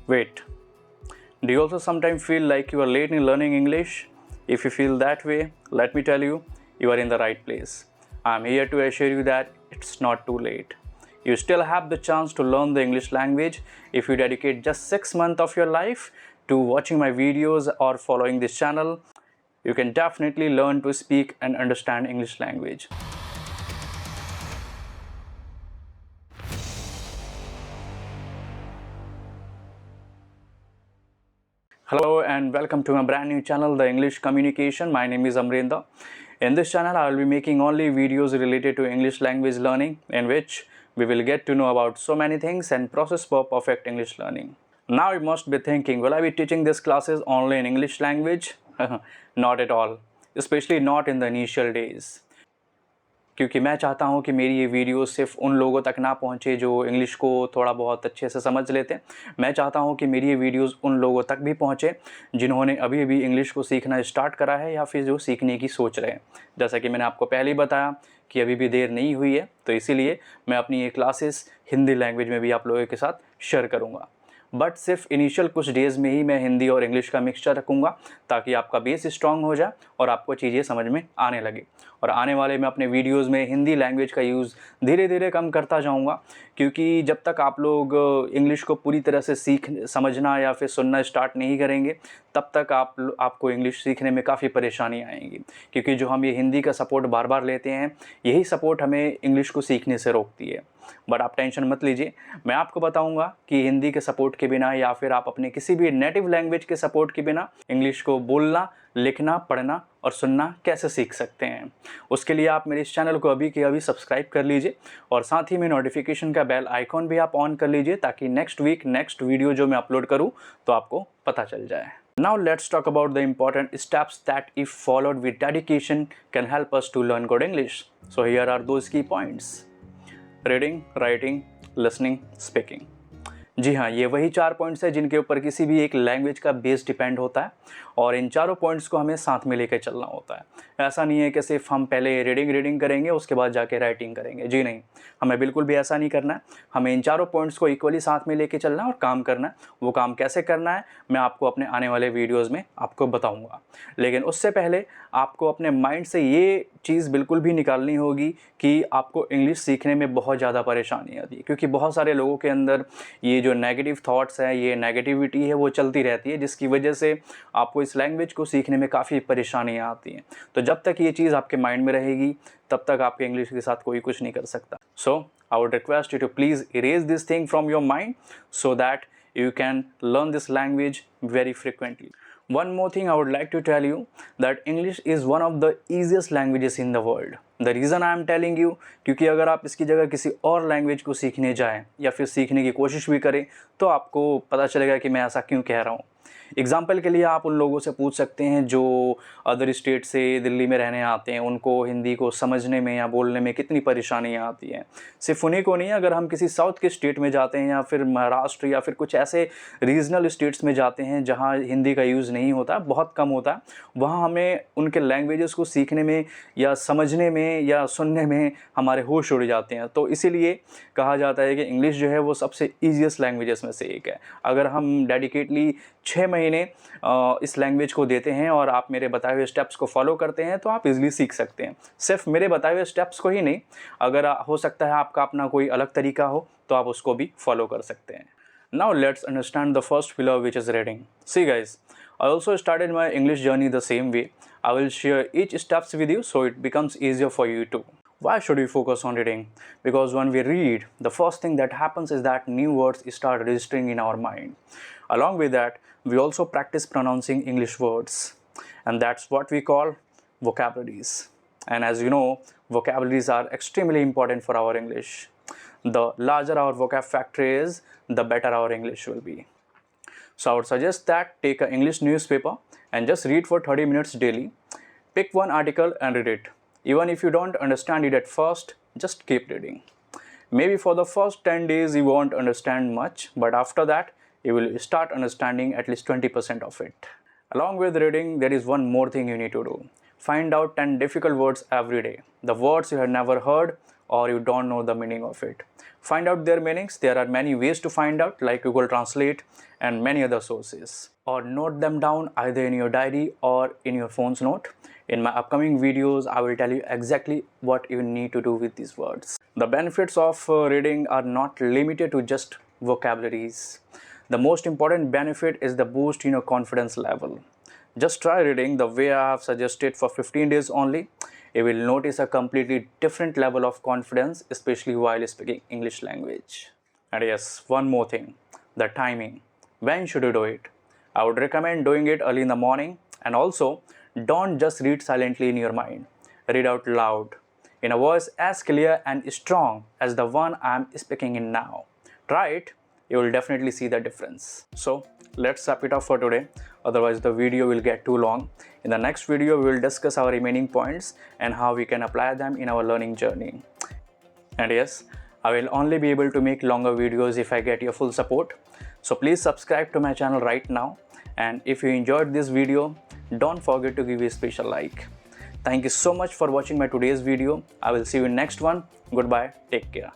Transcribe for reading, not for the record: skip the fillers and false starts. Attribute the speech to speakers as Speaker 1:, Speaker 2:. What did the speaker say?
Speaker 1: Wait, do you also sometimes feel like you are late in learning English? If you feel that way, let me tell you, you are in the right place. I'm here to assure you that it's not too late. You still have the chance to learn the English language if you dedicate just 6 months of your life to watching my videos or following this channel. You can definitely learn to speak and understand English language. Hello and welcome to my brand new channel, The English Communication. My name is Amrinder. In this channel, I will be making only videos related to English language learning, in which we will get to know about so many things and process for perfect English learning. Now you must be thinking, will I be teaching these classes only in English language? Not at all, especially not in the initial days. क्योंकि मैं चाहता हूं कि मेरी ये video सिर्फ उन लोगों तक ना पहुंचे जो इंग्लिश को थोड़ा बहुत अच्छे से समझ लेते हैं। मैं चाहता हूं कि मेरी ये वीडियोस उन लोगों तक भी पहुंचे जिन्होंने अभी अभी इंग्लिश को सीखना स्टार्ट करा है या फिर जो सीखने की सोच रहे हैं। जैसा कि मैंने आपको पहले ही बताया कि अभी भी देर नहीं हुई है, तो इसीलिए मैं अपनी ये क्लासेस हिंदी लैंग्वेज में भी आप लोगों के साथ शेयर करूँगा। बट सिर्फ इनिशियल कुछ डेज़ में ही मैं हिंदी और इंग्लिश का मिक्सचर रखूँगा ताकि आपका बेस स्ट्रॉन्ग हो जाए और आपको चीज़ें समझ में आने लगे। और आने वाले मैं अपने वीडियोस में हिंदी लैंग्वेज का यूज़ धीरे धीरे कम करता जाऊँगा, क्योंकि जब तक आप लोग इंग्लिश को पूरी तरह से समझना या फिर सुनना स्टार्ट नहीं करेंगे तब तक आपको इंग्लिश सीखने में काफ़ी परेशानी आएंगी। क्योंकि जो हम ये हिंदी का सपोर्ट बार बार लेते हैं, यही सपोर्ट हमें इंग्लिश को सीखने से रोकती है। बट आप टेंशन मत लीजिए, मैं आपको बताऊंगा कि हिंदी के सपोर्ट के बिना या फिर आप अपने किसी भी नेटिव लैंग्वेज के सपोर्ट के बिना इंग्लिश को बोलना, लिखना, पढ़ना और सुनना कैसे सीख सकते हैं। उसके लिए आप मेरे इस चैनल को अभी के अभी सब्सक्राइब कर लीजिए और साथ ही में नोटिफिकेशन का बेल आइकॉन भी आप ऑन कर लीजिए ताकि नेक्स्ट वीक नेक्स्ट वीडियो जो मैं अपलोड करूँ तो आपको पता चल जाए। Now let's talk about the important steps that if followed with dedication can help us to learn good English. So here are those key points. Reading, writing, listening, speaking. जी हाँ, ये वही 4 पॉइंट्स हैं जिनके ऊपर किसी भी एक लैंग्वेज का बेस डिपेंड होता है और इन चारों पॉइंट्स को हमें साथ में लेकर चलना होता है। ऐसा नहीं है कि सिर्फ हम पहले रीडिंग करेंगे उसके बाद जाके राइटिंग करेंगे। जी नहीं, हमें बिल्कुल भी ऐसा नहीं करना है। हमें इन चारों पॉइंट्स को इक्वली साथ में लेके चलना है और काम करना है। वो काम कैसे करना है मैं आपको अपने आने वाले वीडियोज़ में आपको बताऊँगा। लेकिन उससे पहले आपको अपने माइंड से ये चीज़ बिल्कुल भी निकालनी होगी कि आपको इंग्लिश सीखने में बहुत ज़्यादा परेशानी आती है, क्योंकि बहुत सारे लोगों के अंदर ये जो नेगेटिव थॉट्स है, ये नेगेटिविटी है, वो चलती रहती है, जिसकी वजह से आपको इस लैंग्वेज को सीखने में काफ़ी परेशानियाँ आती हैं। तो जब तक ये चीज़ आपके माइंड में रहेगी तब तक आपके इंग्लिश के साथ कोई कुछ नहीं कर सकता। So I would request you to please erase this thing from your mind so that you can learn this language very frequently. One more thing I would like to tell you that English is one of the easiest languages in the world. The reason I am telling you, क्योंकि अगर आप इसकी जगह किसी और language को सीखने जाएं या फिर सीखने की कोशिश भी करें तो आपको पता चलेगा कि मैं ऐसा क्यों कह रहा हूँ। एग्जाम्पल के लिए आप उन लोगों से पूछ सकते हैं जो अदर स्टेट से दिल्ली में रहने आते हैं, उनको हिंदी को समझने में या बोलने में कितनी परेशानियाँ आती हैं। सिर्फ उन्हीं को नहीं, अगर हम किसी साउथ के स्टेट में जाते हैं या फिर महाराष्ट्र या फिर कुछ ऐसे रीजनल स्टेट्स में जाते हैं जहाँ हिंदी का यूज़ नहीं होता, बहुत कम होता है, वहाँ हमें उनके लैंग्वेजेस को सीखने में या समझने में या सुनने में हमारे होश उड़ जाते हैं। तो इसीलिए कहा जाता है कि इंग्लिश जो है वो सबसे ईजीएस्ट लैंग्वेजेस में से एक है। अगर हम डेडिकेटली 6 महीने इस लैंग्वेज को देते हैं और आप मेरे बताए हुए स्टेप्स को फॉलो करते हैं तो आप इजीली सीख सकते हैं। सिर्फ मेरे बताए हुए स्टेप्स को ही नहीं, अगर हो सकता है आपका अपना कोई अलग तरीका हो तो आप उसको भी फॉलो कर सकते हैं। Now let's understand the first pillar, which is reading. See guys, I also started my English journey the same way. I will share each steps with you so it becomes easier for you too. Why should we focus on reading? Because when we read, the first thing that happens is that new words start registering in our mind. Along with that, we also practice pronouncing English words, and that's what we call vocabularies. And as you know, vocabularies are extremely important for our English. The larger our vocab factory is, the better our English will be. So I would suggest that take an English newspaper and just read for 30 minutes daily. Pick one article and read it. Even if you don't understand it at first, just keep reading. Maybe for the first 10 days you won't understand much, but after that you will start understanding at least 20% of it. Along with reading, there is one more thing you need to do. Find out 10 difficult words every day. The words you have never heard or you don't know the meaning of it. Find out their meanings. There are many ways to find out, like Google Translate and many other sources. Or note them down either in your diary or in your phone's note. In my upcoming videos, I will tell you exactly what you need to do with these words. The benefits of reading are not limited to just vocabularies. The most important benefit is the boost in your confidence level. Just try reading the way I have suggested for 15 days only. You will notice a completely different level of confidence, especially while speaking English language. And yes, one more thing, the timing. When should you do it? I would recommend doing it early in the morning, and also don't just read silently in your mind. Read out loud in a voice as clear and strong as the one I am speaking in now. Try it, you will definitely see the difference. So let's wrap it up for today, otherwise the video will get too long. In the next video, we will discuss our remaining points and how we can apply them in our learning journey. And yes, I will only be able to make longer videos if I get your full support. So please subscribe to my channel right now. And if you enjoyed this video, don't forget to give a special like. Thank you so much for watching my today's video. I will see you in next one. Goodbye. Take care.